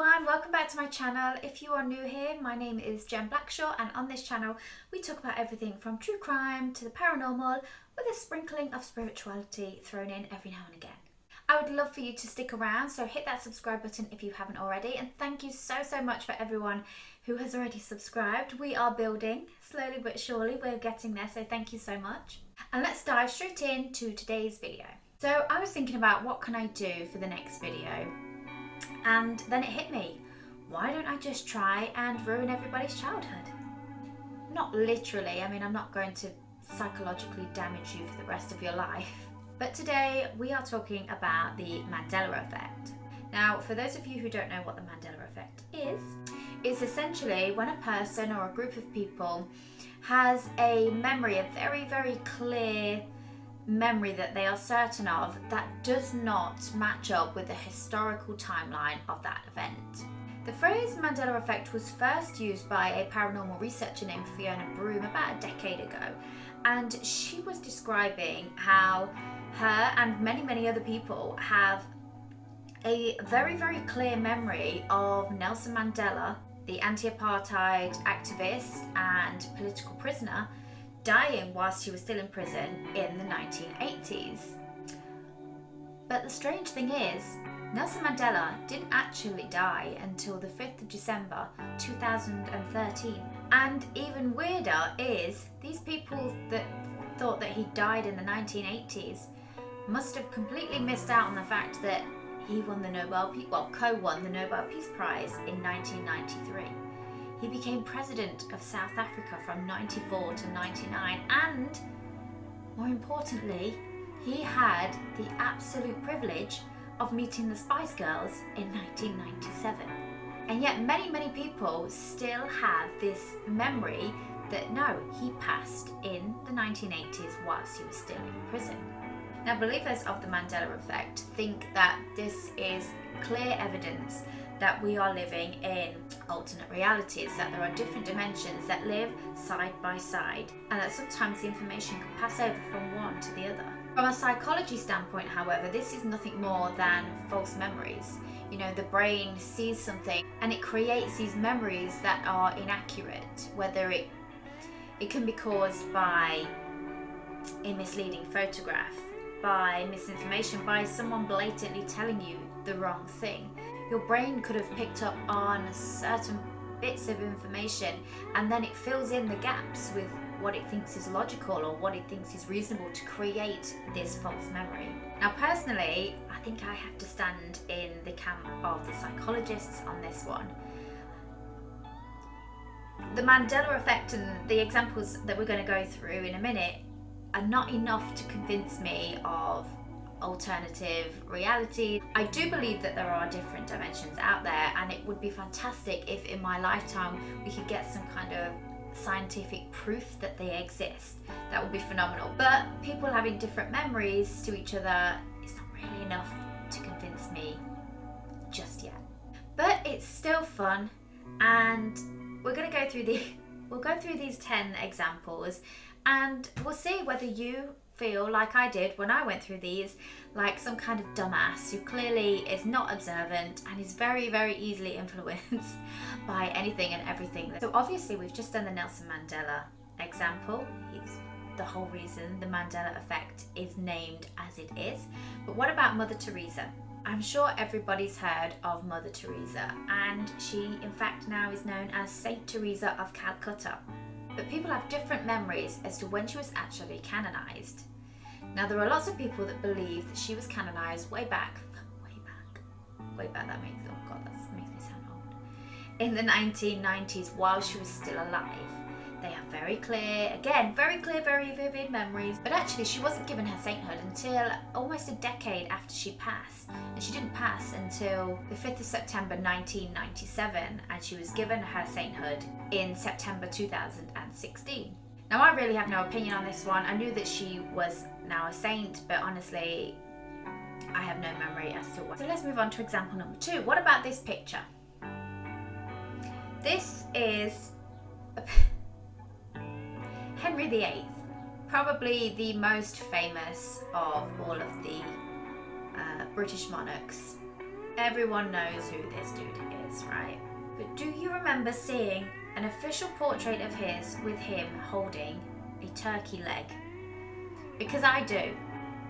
everyone, welcome back to my channel. If you are new here, my name is Blackshaw, and on this channel we talk about everything from true crime to the paranormal with a sprinkling of spirituality thrown in every now and again. I would love for you to stick around, so hit that subscribe button if you haven't already, and thank you so much for everyone who has already subscribed. We are building, slowly but surely we're getting there, so thank you so much. And let's dive straight into today's video. So I was thinking about what can I do for the next video, and then it hit me. Why don't I just try and ruin everybody's childhood? Not literally, I mean, I'm not going to psychologically damage you for the rest of your life. But today we are talking about the Mandela Effect. Now, for those of you who don't know what the Mandela Effect is, it's essentially when a person or a group of people has a memory, a very clear memory that they are certain of that does not match up with the historical timeline of that event. The phrase Mandela Effect was first used by a paranormal researcher named Fiona Broom about a decade ago, and she was describing how her and many other people have a very clear memory of Nelson Mandela, the anti-apartheid activist and political prisoner, dying whilst he was still in prison in the 1980s. But the strange thing is, Nelson Mandela didn't actually die until the 5th of December 2013. And even weirder is, these people that thought that he died in the 1980s must have completely missed out on the fact that he won the co-won the Nobel Peace Prize in 1993. He became president of South Africa from 94 to 99, and more importantly, he had the absolute privilege of meeting the Spice Girls in 1997. And yet many people still have this memory that no, he passed in the 1980s whilst he was still in prison. Now, believers of the Mandela Effect think that this is clear evidence that we are living in alternate realities, that there are different dimensions that live side by side, and that sometimes the information can pass over from one to the other. From a psychology standpoint, however, this is nothing more than false memories. You know, the brain sees something and it creates these memories that are inaccurate, whether it can be caused by a misleading photograph, by misinformation, by someone blatantly telling you the wrong thing. Your brain could have picked up on certain bits of information and then it fills in the gaps with what it thinks is logical or what it thinks is reasonable to create this false memory. Now, personally, I think I have to stand in the camp of the psychologists on this one. The Mandela Effect and the examples that we're going to go through in a minute are not enough to convince me of alternative reality. I do believe that there are different dimensions out there, and it would be fantastic if in my lifetime we could get some kind of scientific proof that they exist. That would be phenomenal. But people having different memories to each other is not really enough to convince me just yet. But it's still fun, and we're going to go through these 10 examples, and we'll see whether you feel like I did when I went through these, like some kind of dumbass who clearly is not observant and is very easily influenced by anything and everything. So obviously we've just done the Nelson Mandela example. He's the whole reason the Mandela Effect is named as it is. But what about Mother Teresa? I'm sure everybody's heard of Mother Teresa, and she in fact now is known as Saint Teresa of Calcutta. But people have different memories as to when she was actually canonized. Now, there are lots of people that believe that she was canonized way back, that makes, oh God, that makes me sound old, in the 1990s while she was still alive. They have very clear, very vivid memories, but actually she wasn't given her sainthood until almost a decade after she passed. And she didn't pass until the 5th of September 1997, and she was given her sainthood in September 2016. Now, I really have no opinion on this one. I knew that she was now a saint, but honestly, I have no memory as to what. So let's move on to example number 2. What about this picture? This is Henry VIII, probably the most famous of all of the British monarchs. Everyone knows who this dude is, right? But do you remember seeing an official portrait of his with him holding a turkey leg? Because I do.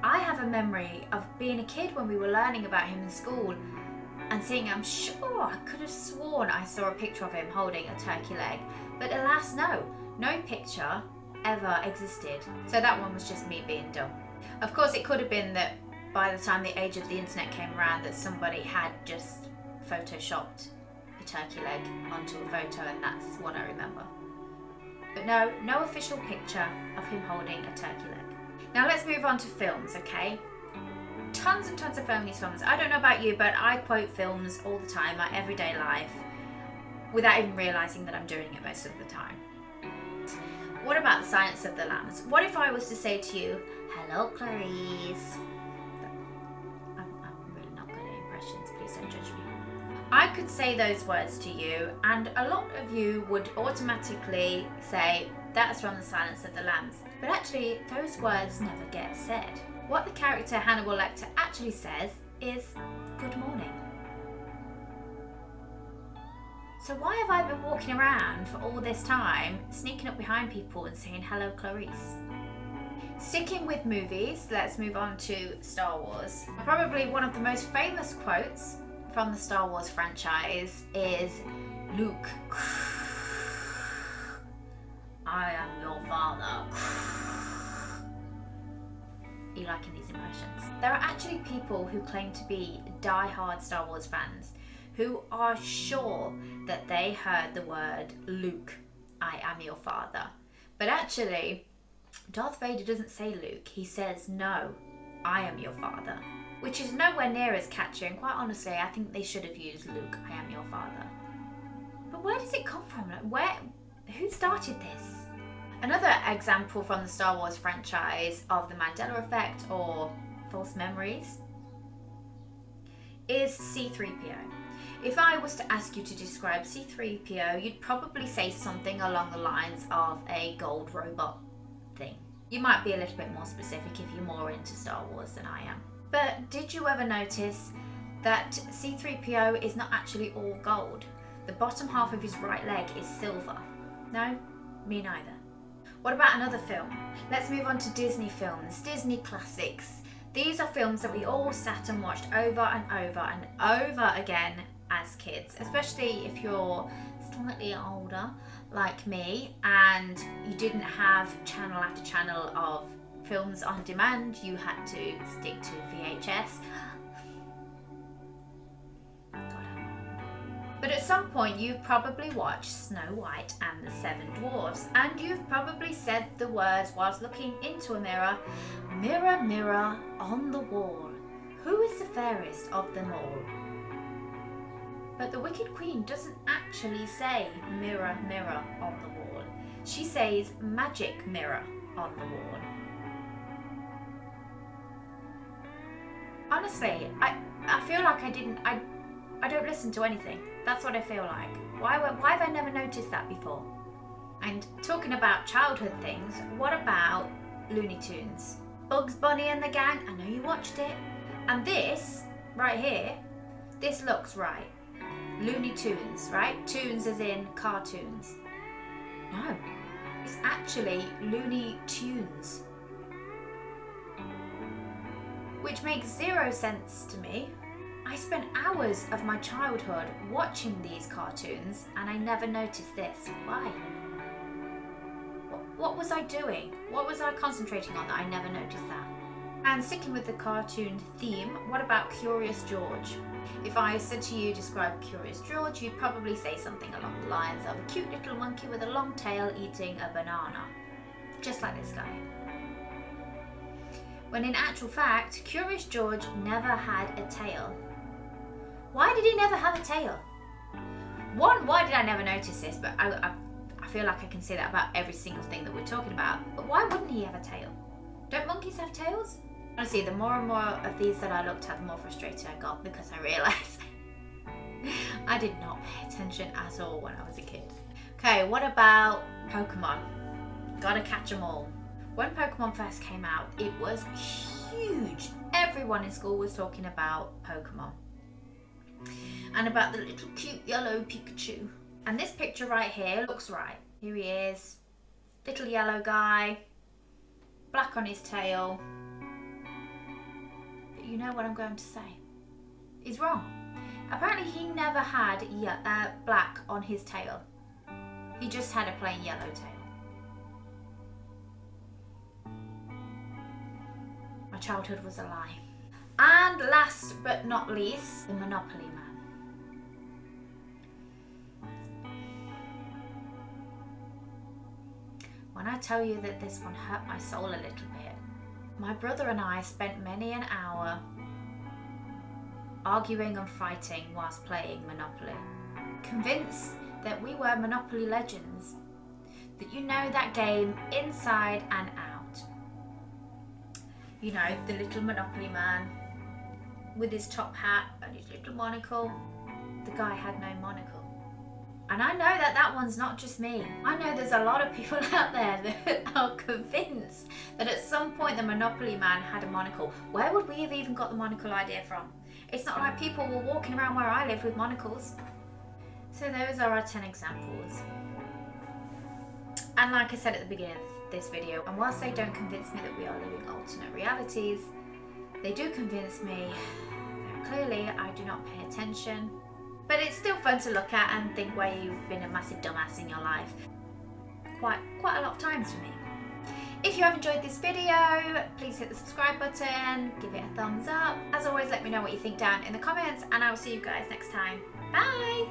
I have a memory of being a kid when we were learning about him in school and seeing, I'm sure I could have sworn I saw a picture of him holding a turkey leg. But alas, no picture ever existed. So that one was just me being dumb. Of course, it could have been that by the time the age of the internet came around that somebody had just photoshopped a turkey leg onto a photo, and that's what I remember. But no official picture of him holding a turkey leg. Now let's move on to films, okay? Tons and tons of films. I don't know about you, but I quote films all the time, my everyday life, without even realising that I'm doing it most of the time. What about The Silence of the Lambs? What if I was to say to you, hello Clarice? I'm really not good at impressions, please don't judge me. I could say those words to you, and a lot of you would automatically say, that's from The Silence of the Lambs. But actually, those words never get said. What the character Hannibal Lecter actually says is, good morning. So why have I been walking around for all this time, sneaking up behind people and saying, hello Clarice? Sticking with movies, let's move on to Star Wars. Probably one of the most famous quotes from the Star Wars franchise is, Luke, I am your father. Are you liking these impressions? There are actually people who claim to be die-hard Star Wars fans who are sure that they heard the word, Luke, I am your father. But actually, Darth Vader doesn't say Luke, he says, no, I am your father. Which is nowhere near as catchy, and quite honestly, I think they should have used Luke, I am your father. But where does it come from? Who started this? Another example from the Star Wars franchise of the Mandela Effect or false memories is C-3PO. If I was to ask you to describe C-3PO, you'd probably say something along the lines of a gold robot thing. You might be a little bit more specific if you're more into Star Wars than I am. But did you ever notice that C-3PO is not actually all gold? The bottom half of his right leg is silver. No? Me neither. What about another film? Let's move on to Disney films, Disney classics. These are films that we all sat and watched over and over and over again as kids, especially if you're slightly older like me and you didn't have channel after channel of films on demand. You had to stick to VHS. But at some point you've probably watched Snow White and the Seven Dwarfs, and you've probably said the words whilst looking into a mirror, mirror, mirror on the wall, who is the fairest of them all? But the Wicked Queen doesn't actually say mirror, mirror on the wall. She says magic mirror on the wall. Honestly, I feel like I don't listen to anything. That's what I feel like. Why have I never noticed that before? And talking about childhood things, what about Looney Tunes? Bugs Bunny and the Gang, I know you watched it. And this, right here, this looks right. Looney Tunes, right? Tunes as in cartoons. No, it's actually Looney Tunes. Which makes zero sense to me. I spent hours of my childhood watching these cartoons and I never noticed this. Why? What was I doing? What was I concentrating on that I never noticed that? And sticking with the cartoon theme, what about Curious George? If I said to you, describe Curious George, you'd probably say something along the lines of a cute little monkey with a long tail eating a banana. Just like this guy. When in actual fact, Curious George never had a tail. Why did he never have a tail? One, why did I never notice this? But I feel like I can say that about every single thing that we're talking about. But why wouldn't he have a tail? Don't monkeys have tails? Honestly, the more and more of these that I looked at, the more frustrated I got because I realised I did not pay attention at all when I was a kid. Okay, what about Pokemon? Gotta catch 'em all. When Pokemon first came out, it was huge. Everyone in school was talking about Pokemon. And about the little cute yellow Pikachu. And this picture right here looks right. Here he is. Little yellow guy. Black on his tail. But you know what I'm going to say. He's wrong. Apparently he never had black on his tail. He just had a plain yellow tail. My childhood was a lie. And last but not least, the Monopoly Man. When I tell you that this one hurt my soul a little bit, my brother and I spent many an hour arguing and fighting whilst playing Monopoly. Convinced that we were Monopoly legends, that you know that game inside and out. You know, the little Monopoly Man with his top hat and his little monocle. The guy had no monocle. And I know that that one's not just me. I know there's a lot of people out there that are convinced that at some point the Monopoly Man had a monocle. Where would we have even got the monocle idea from? It's not like people were walking around where I live with monocles. So those are our 10 examples. And like I said at the beginning of this video, and whilst they don't convince me that we are living alternate realities, they do convince me that clearly I do not pay attention. But it's still fun to look at and think where you've been a massive dumbass in your life. Quite a lot of times for me. If you have enjoyed this video, please hit the subscribe button, give it a thumbs up. As always, let me know what you think down in the comments, and I will see you guys next time. Bye!